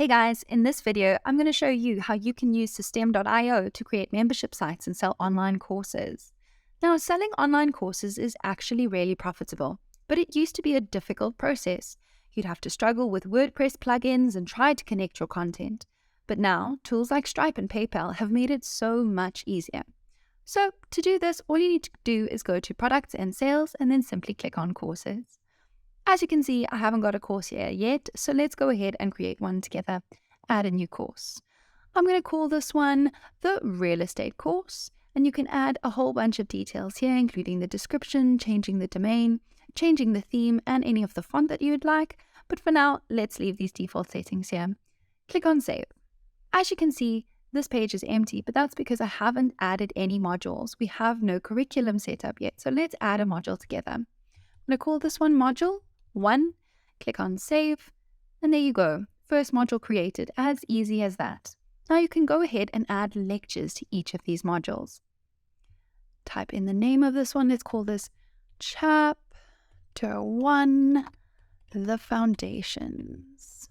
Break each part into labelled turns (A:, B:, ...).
A: Hey guys, in this video, I'm going to show you how you can use System.io to create membership sites and sell online courses. Now, selling online courses is actually really profitable, but it used to be a difficult process. You'd have to struggle with WordPress plugins and try to connect your content. But now, tools like Stripe and PayPal have made it so much easier. So, to do this, all you need to do is go to Products and Sales and then simply click on Courses. As you can see, I haven't got a course here yet, so let's go ahead and create one together. Add a new course. I'm going to call this one the Real Estate course, and you can add a whole bunch of details here, including the description, changing the domain, changing the theme, and any of the font that you would like. But for now, let's leave these default settings here. Click on Save. As you can see, this page is empty, but that's because I haven't added any modules. We have no curriculum set up yet, so let's add a module together. I'm going to call this one Module 1, click on Save, and there you go. First module created, as easy as that. Now you can go ahead and add lectures to each of these modules. Type in the name of this one. Let's call this Chapter 1, The Foundations.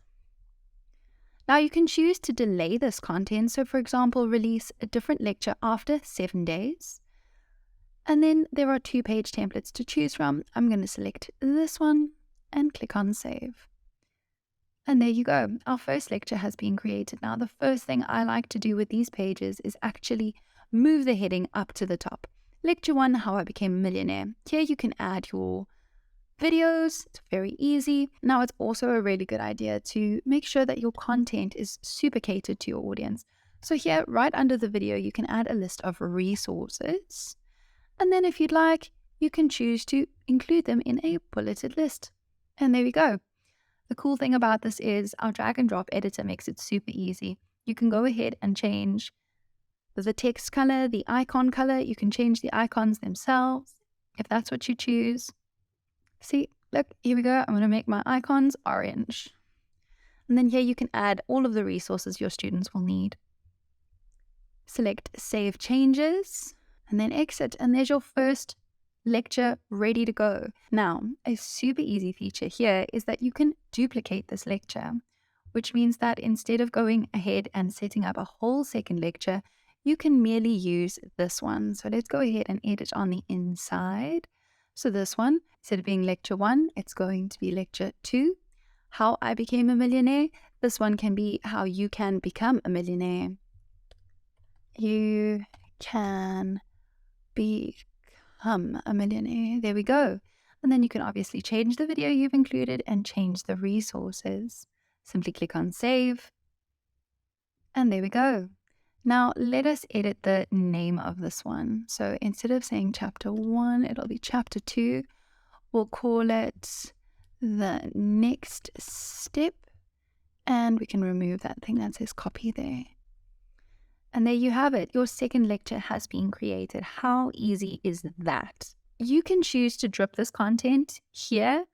A: Now you can choose to delay this content. So for example, release a different lecture after 7 days. And then there are 2-page templates to choose from. I'm going to select this one and click on Save. And there you go. Our first lecture has been created. Now, the first thing I like to do with these pages is actually move the heading up to the top. Lecture 1, How I Became a Millionaire. Here you can add your videos. It's very easy. Now, it's also a really good idea to make sure that your content is super catered to your audience. So here, right under the video, you can add a list of resources. And then if you'd like, you can choose to include them in a bulleted list. And there we go. The cool thing about this is our drag and drop editor makes it super easy. You can go ahead and change the text color, the icon color. You can change the icons themselves if that's what you choose. See, look, here we go. I'm going to make my icons orange. And then here you can add all of the resources your students will need. Select Save Changes and then exit. And there's your first lecture ready to go. Now, a super easy feature here is that you can duplicate this lecture, which means that instead of going ahead and setting up a whole second lecture, you can merely use this one. So let's go ahead and edit on the inside. So this one, instead of being lecture 1, it's going to be lecture 2, How I Became a Millionaire. This one can be How You Can Become a Millionaire. You can become a millionaire. There we go. And then you can obviously change the video you've included and change the resources. Simply click on Save. And there we go. Now let us edit the name of this one. So instead of saying Chapter 1, it'll be Chapter 2. We'll call it The Next Step. And we can remove that thing that says copy there. And there you have it. Your second lecture has been created. How easy is that? You can choose to drip this content here,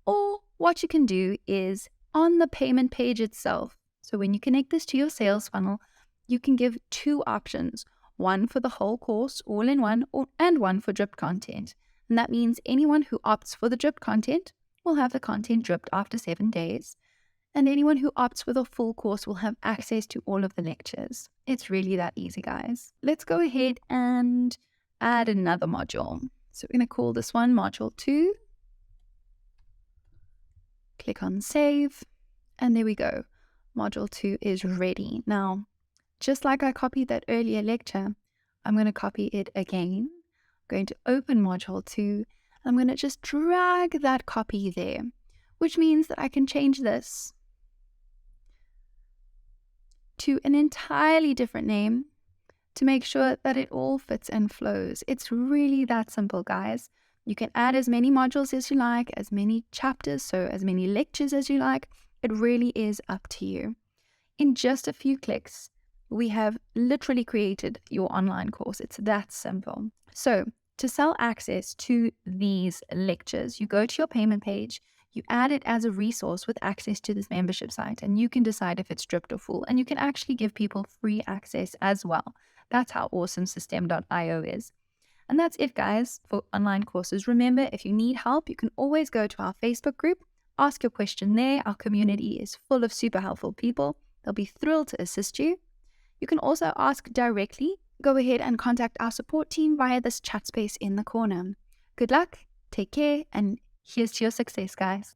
A: or what you can do is on the payment page itself. So when you connect this to your sales funnel, you can give 2 options, one for the whole course all in one, and one for dripped content. And that means anyone who opts for the dripped content will have the content dripped after 7 days. And anyone who opts for the full course will have access to all of the lectures. It's really that easy, guys. Let's go ahead and add another module. So we're going to call this one Module 2. Click on Save. And there we go. Module 2 is ready. Now, just like I copied that earlier lecture, I'm going to copy it again. I'm going to open Module 2. I'm going to just drag that copy there, which means that I can change this to an entirely different name to make sure that it all fits and flows. It's really that simple, guys. You can add as many modules as you like, as many chapters, so as many lectures as you like. It really is up to you. In just a few clicks, we have literally created your online course. It's that simple. So to sell access to these lectures, you go to your payment page, you add it as a resource with access to this membership site, and you can decide if it's dripped or full. And you can actually give people free access as well. That's how awesome System.io is. And that's it, guys, for online courses. Remember, if you need help, you can always go to our Facebook group, ask your question there. Our community is full of super helpful people. They'll be thrilled to assist you. You can also ask directly. Go ahead and contact our support team via this chat space in the corner. Good luck, take care, and here's to your success, guys.